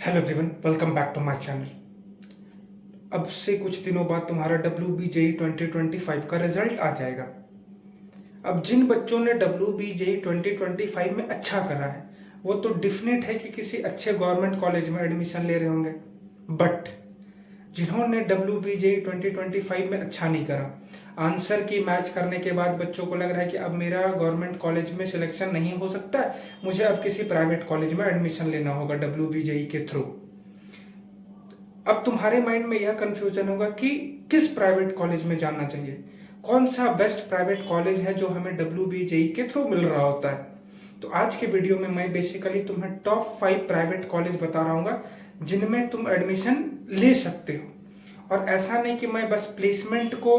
Hello everyone, welcome back to my channel. अब से कुछ दिनों बाद तुम्हारा WBJE 2025 का रिजल्ट आ जाएगा। अब जिन बच्चों ने WBJE 2025 में अच्छा करा है वो तो डिफिनेट है कि किसी अच्छे गवर्नमेंट कॉलेज में एडमिशन ले रहे होंगे। बट जिन्होंने WBJE 2025 में अच्छा नहीं करा, आंसर की मैच करने के बाद बच्चों को लग रहा है कि अब मेरा गवर्नमेंट कॉलेज में सिलेक्शन नहीं हो सकता है, मुझे अब किसी प्राइवेट कॉलेज में एडमिशन लेना होगा WBJE के थ्रू। अब तुम्हारे माइंड में यह कंफ्यूजन होगा कि किस प्राइवेट कॉलेज में जाना चाहिए, कौन सा बेस्ट प्राइवेट कॉलेज है जो हमें WBJE के थ्रू मिल रहा होता है। तो आज के वीडियो में मैं बेसिकली तुम्हें टॉप 5 प्राइवेट कॉलेज बता रहा हूँ जिनमें तुम एडमिशन ले सकते हो। और ऐसा नहीं कि मैं बस प्लेसमेंट को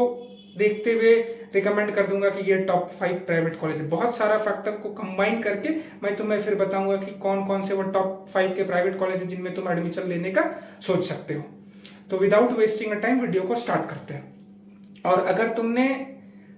देखते हुए रिकमेंड कर दूंगा कि ये टॉप 5 प्राइवेट कॉलेज है। बहुत सारा फैक्टर को कंबाइन करके मैं तुम्हें फिर बताऊंगा कि कौन कौन से वो टॉप 5 के प्राइवेट कॉलेज है जिनमें तुम एडमिशन लेने का सोच सकते हो। तो without wasting a time video को स्टार्ट करते हैं। और अगर तुमने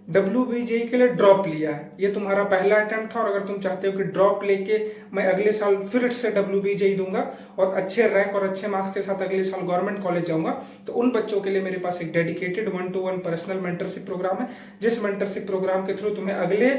WBJE के लिए ड्रॉप लिया है, ये तुम्हारा पहला अटेम्प्ट था, और अगर तुम चाहते हो कि ड्रॉप लेके मैं अगले साल फिर से WBJE दूंगा और अच्छे रैंक और अच्छे मार्क्स के साथ अगले साल गवर्नमेंट कॉलेज जाऊंगा, तो उन बच्चों के लिए मेरे पास एक dedicated 1-to-1 personal mentorship programme है, जिस मेंटरशिप प्रोग्राम के थ्रू तुम्हें अगले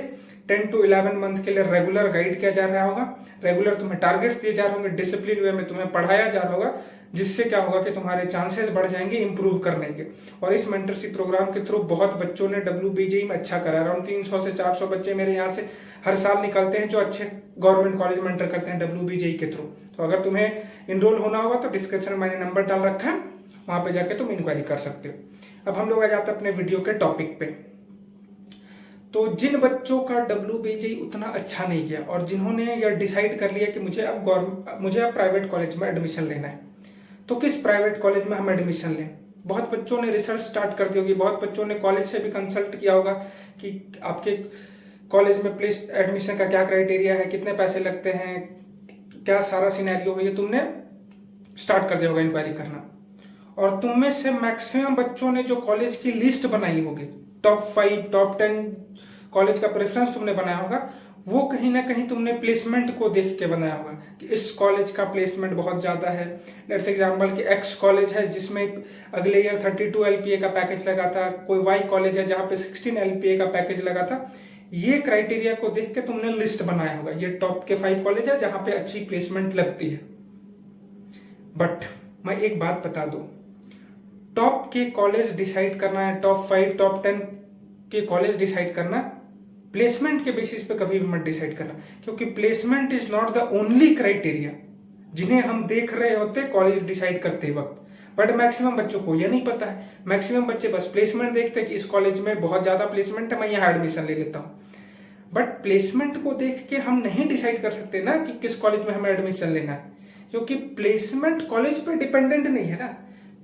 10 to 11 मंथ के लिए रेगुलर गाइड किया जा रहा होगा, रेगुलर तुम्हें टारगेट्स दिए जा रहे होंगे, डिसिप्लिन वे में तुम्हें पढ़ाया जा रहा होगा, जिससे क्या होगा कि तुम्हारे चांसेस बढ़ जाएंगे इंप्रूव करने के। और इस मेंटरशिप प्रोग्राम के थ्रू बहुत बच्चों ने WBJE में अच्छा करा। अराउंड 300 से 400 बच्चे मेरे यहाँ से हर साल निकलते हैं जो अच्छे गवर्नमेंट कॉलेज में एंटर करते हैं WBJE के थ्रू। तो अगर तुम्हें इनरोल होना होगा तो डिस्क्रिप्शन में मैंने नंबर डाल रखा है, वहां पे जाके तुम इंक्वायरी कर सकते हो। अब हम लोग आ जाते हैं अपने वीडियो के टॉपिक पे। तो जिन बच्चों का WBJE उतना अच्छा नहीं किया और जिन्होंने यह डिसाइड कर लिया कि मुझे अब प्राइवेट कॉलेज में एडमिशन लेना है, तो किस प्राइवेट कॉलेज में हम एडमिशन लें। बहुत बच्चों ने रिसर्च स्टार्ट कर दी होगी, बहुत बच्चों ने कॉलेज से भी कंसल्ट किया होगा कि आपके कॉलेज में प्लेस एडमिशन का क्या क्राइटेरिया है, कितने पैसे लगते हैं, क्या सारा सिनेरियो है, ये तुमने स्टार्ट कर दिया होगा इंक्वायरी करना। और तुम में से मैक्सिमम बच्चों ने जो कॉलेज की लिस्ट बनाई होगी, टॉप 5 टॉप 10 कॉलेज का प्रेफरेंस तुमने बनाया होगा, वो कहीं ना कहीं तुमने प्लेसमेंट को देख के बनाया होगा कि इस कॉलेज का प्लेसमेंट बहुत ज्यादा है। लेट्स एग्जांपल कि एक्स कॉलेज है जिसमें अगले ईयर 32 LPA का पैकेज लगा था, कोई वाई कॉलेज है जहां पे 16 LPA का पैकेज लगा था। ये क्राइटेरिया को देख के तुमने लिस्ट बनाया होगा, ये टॉप के 5 कॉलेज है जहां पे अच्छी प्लेसमेंट लगती है। बट मैं एक बात बता दूं, टॉप के कॉलेज डिसाइड करना है, टॉप 5 टॉप 10 के कॉलेज डिसाइड करना, प्लेसमेंट के बेसिस पे कभी भी मत डिसाइड करना, क्योंकि placement is not the only criteria जिन्हें हम देख रहे होते कॉलेज डिसाइड करते वक्त। बट मैक्सिमम बच्चों को यह नहीं पता है, मैक्सिमम बच्चे बस प्लेसमेंट देखते हैं कि इस कॉलेज में बहुत ज्यादा प्लेसमेंट है, मैं यहाँ एडमिशन ले लेता हूँ। बट प्लेसमेंट को देख के हम नहीं डिसाइड कर सकते ना कि किस कॉलेज में हमें एडमिशन लेना है, क्योंकि प्लेसमेंट कॉलेज पे डिपेंडेंट नहीं है ना,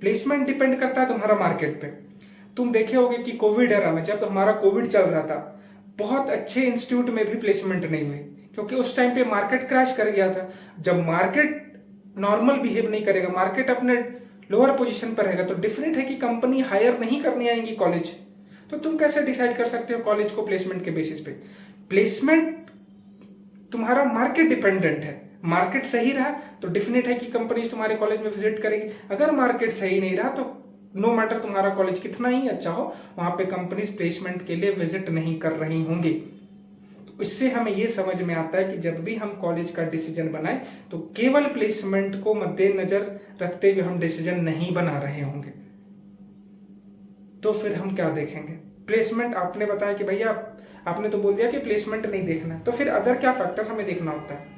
प्लेसमेंट डिपेंड करता है तुम्हारा मार्केट पे। तुम देखे होगे कि कोविड एरा में जब हमारा कोविड चल रहा था, बहुत अच्छे इंस्टीट्यूट में भी प्लेसमेंट नहीं हुई, क्योंकि उस टाइम पे मार्केट क्रैश कर गया था। जब मार्केट नॉर्मल बिहेव नहीं करेगा, मार्केट अपने लोअर पोजीशन पर रहेगा, तो डिफरेंट है कि कंपनी हायर नहीं करने आएंगी कॉलेज। तो तुम कैसे डिसाइड कर सकते हो कॉलेज को प्लेसमेंट के बेसिस पे। प्लेसमेंट तुम्हारा मार्केट डिपेंडेंट है, मार्केट सही रहा तो डिफिनेट है कि कंपनीज तुम्हारे कॉलेज में विजिट करेगी। अगर मार्केट सही नहीं रहा तो नो मैटर तुम्हारा कॉलेज कितना ही अच्छा हो, वहां पे कंपनीज प्लेसमेंट के लिए विजिट नहीं कर रही होंगी। तो इससे हमें यह समझ में आता है कि जब भी हम कॉलेज का डिसीजन बनाए तो केवल प्लेसमेंट को मद्देनजर रखते हुए हम डिसीजन नहीं बना रहे होंगे। तो फिर हम क्या देखेंगे, प्लेसमेंट आपने बताया कि भैया आपने तो बोल दिया कि प्लेसमेंट नहीं देखना, तो फिर अदर क्या फैक्टर हमें देखना होता है।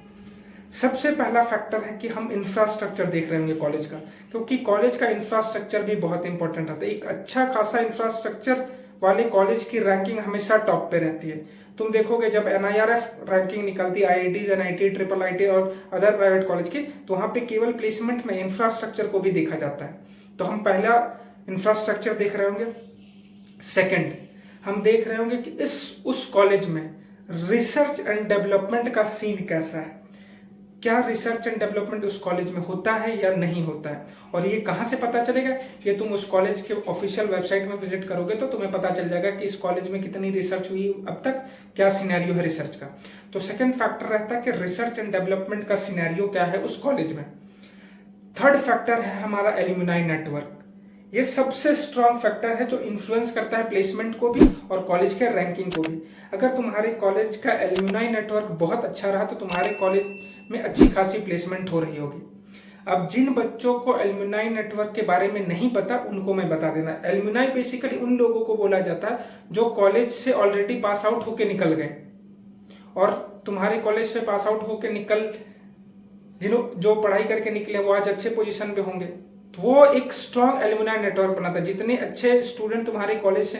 सबसे पहला फैक्टर है कि हम इंफ्रास्ट्रक्चर देख रहे होंगे कॉलेज का, क्योंकि कॉलेज का इंफ्रास्ट्रक्चर भी बहुत इंपॉर्टेंट होता है। एक अच्छा खासा इंफ्रास्ट्रक्चर वाले कॉलेज की रैंकिंग हमेशा टॉप पे रहती है। तुम देखोगे जब NIRF रैंकिंग निकलती है, IITs, NIT, IIIT और अदर प्राइवेट कॉलेज की, तो वहां पे केवल प्लेसमेंट में इंफ्रास्ट्रक्चर को भी देखा जाता है। तो हम पहला इंफ्रास्ट्रक्चर देख रहे होंगे। सेकेंड, हम देख रहे होंगे कि उस कॉलेज में रिसर्च एंड डेवलपमेंट का सीन कैसा है, क्या रिसर्च एंड डेवलपमेंट उस कॉलेज में होता है या नहीं होता है। और ये कहां से पता चलेगा, ये तुम उस कॉलेज के ऑफिशियल वेबसाइट में विजिट करोगे तो तुम्हें पता चल जाएगा कि इस कॉलेज में कितनी रिसर्च हुई अब तक, क्या सिनेरियो है रिसर्च का। तो सेकंड फैक्टर रहता है कि रिसर्च एंड डेवलपमेंट का सिनेरियो क्या है उस कॉलेज में। थर्ड फैक्टर है हमारा एल्यूमिनाई नेटवर्क। ये सबसे स्ट्रॉन्ग फैक्टर है जो इन्फ्लुएंस करता है प्लेसमेंट को भी और कॉलेज के रैंकिंग को भी। अगर तुम्हारे कॉलेज का एल्यूमिनाई नेटवर्क बहुत अच्छा रहा तो तुम्हारे कॉलेज में अच्छी खासी प्लेसमेंट हो रही होगी। अब जिन बच्चों को एल्यूमिनाई नेटवर्क के बारे में नहीं पता उनको मैं बता देना, एल्यूमिनाई बेसिकली उन लोगों को बोला जाता है जो कॉलेज से ऑलरेडी पास आउट होके निकल गए, और तुम्हारे कॉलेज से पास आउट होके जो पढ़ाई करके निकले वो आज अच्छे पोजीशन पे होंगे, तो वो एक स्ट्रॉन्ग एल्यूमिनाई नेटवर्क बनाता है। जितने अच्छे स्टूडेंट तुम्हारे कॉलेज से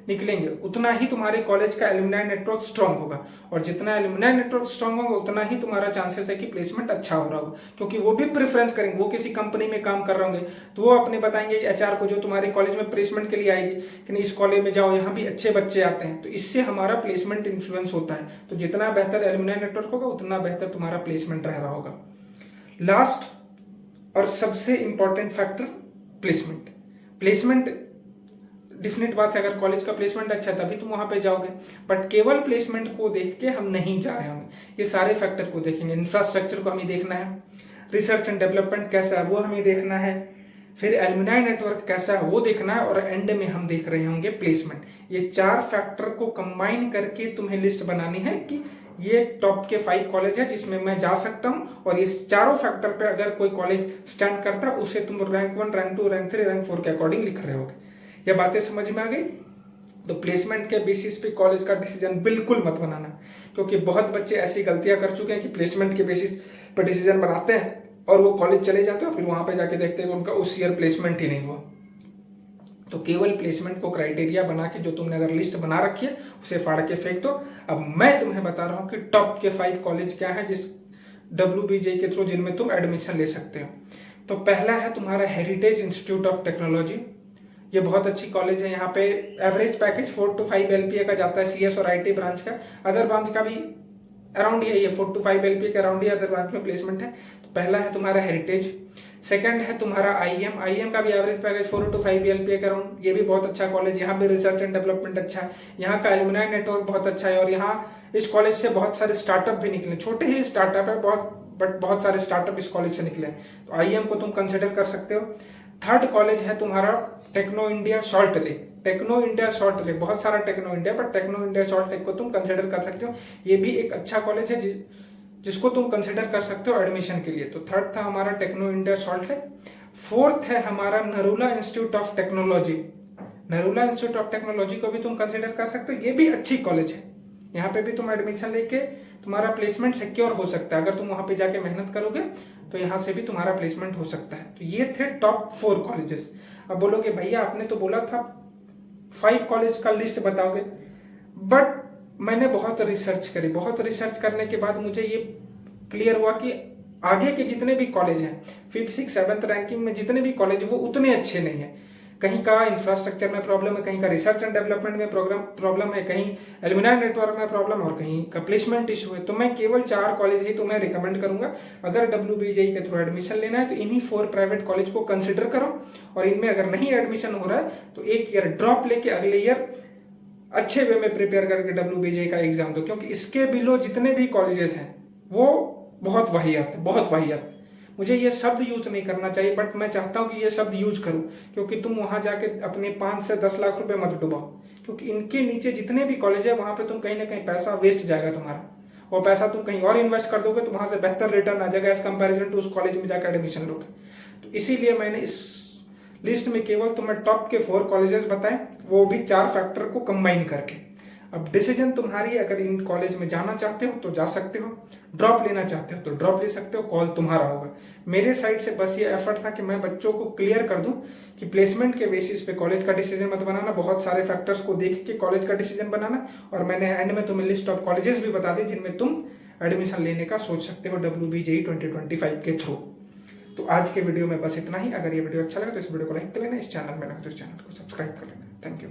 निकलेंगे उतना ही तुम्हारे कॉलेज का एल्यूमिनाई नेटवर्क स्ट्रॉन्ग होगा, और जितना एल्यूमिनाई नेटवर्क स्ट्रॉन्ग होगा उतना ही तुम्हारा चांसेस है कि प्लेसमेंट अच्छा हो रहा होगा, क्योंकि वो भी प्रेफरेंस करेंगे। वो किसी कंपनी में काम कर रहे होंगे तो वो अपने बताएंगे एचआर को जो तुम्हारे कॉलेज में प्लेसमेंट के लिए आएगी कि नहीं इस कॉलेज में जाओ, यहाँ भी अच्छे बच्चे आते हैं, तो इससे हमारा प्लेसमेंट इन्फ्लुएंस होता है। तो जितना बेहतर एल्यूमिनाई नेटवर्क होगा उतना बेहतर तुम्हारा प्लेसमेंट रह रहा होगा। लास्ट और सबसे इंपॉर्टेंट फैक्टर प्लेसमेंट डिफिनेट बात है, अगर कॉलेज का प्लेसमेंट अच्छा है तभी तुम वहां पे जाओगे, बट केवल प्लेसमेंट को देख के हम नहीं जा रहे होंगे। ये सारे फैक्टर को देखेंगे, इंफ्रास्ट्रक्चर को हमें देखना है, रिसर्च एंड डेवलपमेंट कैसा है वो हमें देखना है, फिर एल्यूमिनाई नेटवर्क कैसा है वो देखना है, और एंड में हम देख रहे होंगे प्लेसमेंट। ये चार फैक्टर को कंबाइन करके तुम्हें लिस्ट बनानी है कि ये टॉप के 5 कॉलेज है जिसमें मैं जा सकता हूं, और ये चारों फैक्टर पे अगर कोई कॉलेज स्टैंड करता है उसे तुम रैंक 1, रैंक 2, रैंक 3, रैंक 4 के अकॉर्डिंग लिख रहे होगे। ये बातें समझ में आ गई? तो प्लेसमेंट के बेसिस पे कॉलेज का डिसीजन बिल्कुल मत बनाना, क्योंकि बहुत बच्चे ऐसी गलतियां कर चुके हैं कि प्लेसमेंट के बेसिस पर डिसीजन बनाते हैं और वो कॉलेज चले जाते हैं, फिर वहां पे जाके देखते हैं उनका उस ईयर प्लेसमेंट ही नहीं हुआ। तो केवल प्लेसमेंट को क्राइटेरिया बना के जो तुमने अगर लिस्ट बना रखी है उसे फाड़ के फेंक दो। अब मैं तुम्हें बता रहा हूं कि टॉप के 5 कॉलेज क्या है जिस WBJ के थ्रू जिनमें तुम एडमिशन ले सकते हो। तो पहला है तुम्हारा हेरिटेज इंस्टीट्यूट ऑफ टेक्नोलॉजी। ये बहुत अच्छी कॉलेज है, यहाँ पे एवरेज पैकेज 4 to 5 LPA का जाता है, CS और IT ब्रांच का, अदर ब्रांच का भी अराउंड ही है, ये 4 to 5 LPA के अराउंड ही अदर ब्रांच में प्लेसमेंट है। तो पहला है तुम्हारा हेरिटेज। सेकंड है तुम्हारा IM का भी एवरेज पैकेज 4 to 5 LPA के अराउंड, ये भी बहुत अच्छा कॉलेज, यहाँ भी रिसर्च एंड डेवलपमेंट अच्छा है, यहाँ का एल्यूमिनाई नेटवर्क बहुत अच्छा है, और यहाँ इस कॉलेज से बहुत सारे स्टार्टअप भी निकले, छोटे ही स्टार्टअप है बट बहुत सारे स्टार्टअप इस कॉलेज से निकले, तो IM को तुम कंसिडर कर सकते हो। थर्ड कॉलेज है तुम्हारा टेक्नो इंडिया सॉल्ट लेक, बहुत सारा Techno India, but Techno India Salt Lake को तुम कंसिडर कर सकते हो। ये भी एक अच्छा कॉलेज है जिसको तुम कंसिडर कर सकते हो एडमिशन के लिए। तो थर्ड था हमारा Techno India Salt Lake. Fourth है हमारा नरूला इंस्टीट्यूट ऑफ टेक्नोलॉजी को भी तुम कंसिडर कर सकते हो, ये भी अच्छी कॉलेज है, यहाँ पे भी तुम एडमिशन लेके तुम्हारा प्लेसमेंट सिक्योर हो सकता है, अगर तुम वहां पे जाके मेहनत करोगे तो यहाँ से भी तुम्हारा प्लेसमेंट हो सकता है। तो ये थे टॉप 4 कॉलेजेस। अब बोलोगे भैया आपने तो बोला था 5 कॉलेज का लिस्ट बताओगे, बट मैंने बहुत रिसर्च करने के बाद मुझे ये क्लियर हुआ कि आगे के जितने भी कॉलेज हैं 5th 6th 7th रैंकिंग में जितने भी कॉलेज वो उतने अच्छे नहीं है। कहीं का इंफ्रास्ट्रक्चर में प्रॉब्लम है, कहीं का रिसर्च एंड डेवलपमेंट में प्रॉब्लम है, कहीं एल्यूमिनाई नेटवर्क में प्रॉब्लम, और कहीं का प्लेसमेंट इशू है। तो मैं केवल 4 कॉलेज ही तुम्हें रिकमेंड करूंगा, अगर WBJ के थ्रू एडमिशन लेना है तो इन्हीं 4 प्राइवेट कॉलेज को कंसिडर करो, और इनमें अगर नहीं एडमिशन हो रहा है तो एक ईयर ड्रॉप लेके अगले ईयर अच्छे वे में प्रिपेयर करके WBJ का एग्जाम दो, क्योंकि इसके बिलो जितने भी कॉलेजेस हैं वो बहुत वाहियात। मुझे ये शब्द यूज नहीं करना चाहिए, बट मैं चाहता हूं कि ये शब्द यूज करूं, क्योंकि तुम वहां जाके अपने 5 से 10 लाख रुपए मत डुबाओ, क्योंकि इनके नीचे जितने भी कॉलेज है वहां पे तुम कहीं ना कहीं पैसा वेस्ट जाएगा तुम्हारा, और पैसा तुम कहीं और इन्वेस्ट कर दोगे तो वहां से बेहतर रिटर्न आ जाएगा एज कंपेरिजन टू उस कॉलेज में जाकर एडमिशन लोगे। तो इसीलिए मैंने इस लिस्ट में केवल तुम्हें टॉप के 4 कॉलेजेस बताए, वो भी 4 फैक्टर को कंबाइन करके। अब डिसीजन तुम्हारी, अगर इन कॉलेज में जाना चाहते हो तो जा सकते हो, ड्रॉप लेना चाहते हो तो ड्रॉप ले सकते हो, कॉल तुम्हारा होगा। मेरे साइड से बस ये एफर्ट था कि मैं बच्चों को क्लियर कर दूं कि प्लेसमेंट के बेसिस पे कॉलेज का डिसीजन मत बनाना, बहुत सारे फैक्टर्स को देख के कॉलेज का डिसीजन बनाना, और मैंने एंड में तुम्हें लिस्ट ऑफ कॉलेजेस भी बता दी जिनमें तुम एडमिशन लेने का सोच सकते हो WBJ 2025 के थ्रू। तो आज के वीडियो में बस इतना ही। अगर ये वीडियो अच्छा लगा तो इस वीडियो को लाइक कर लेना, इस चैनल में लगा तो इस चैनल को सब्सक्राइब कर लेना। Thank you.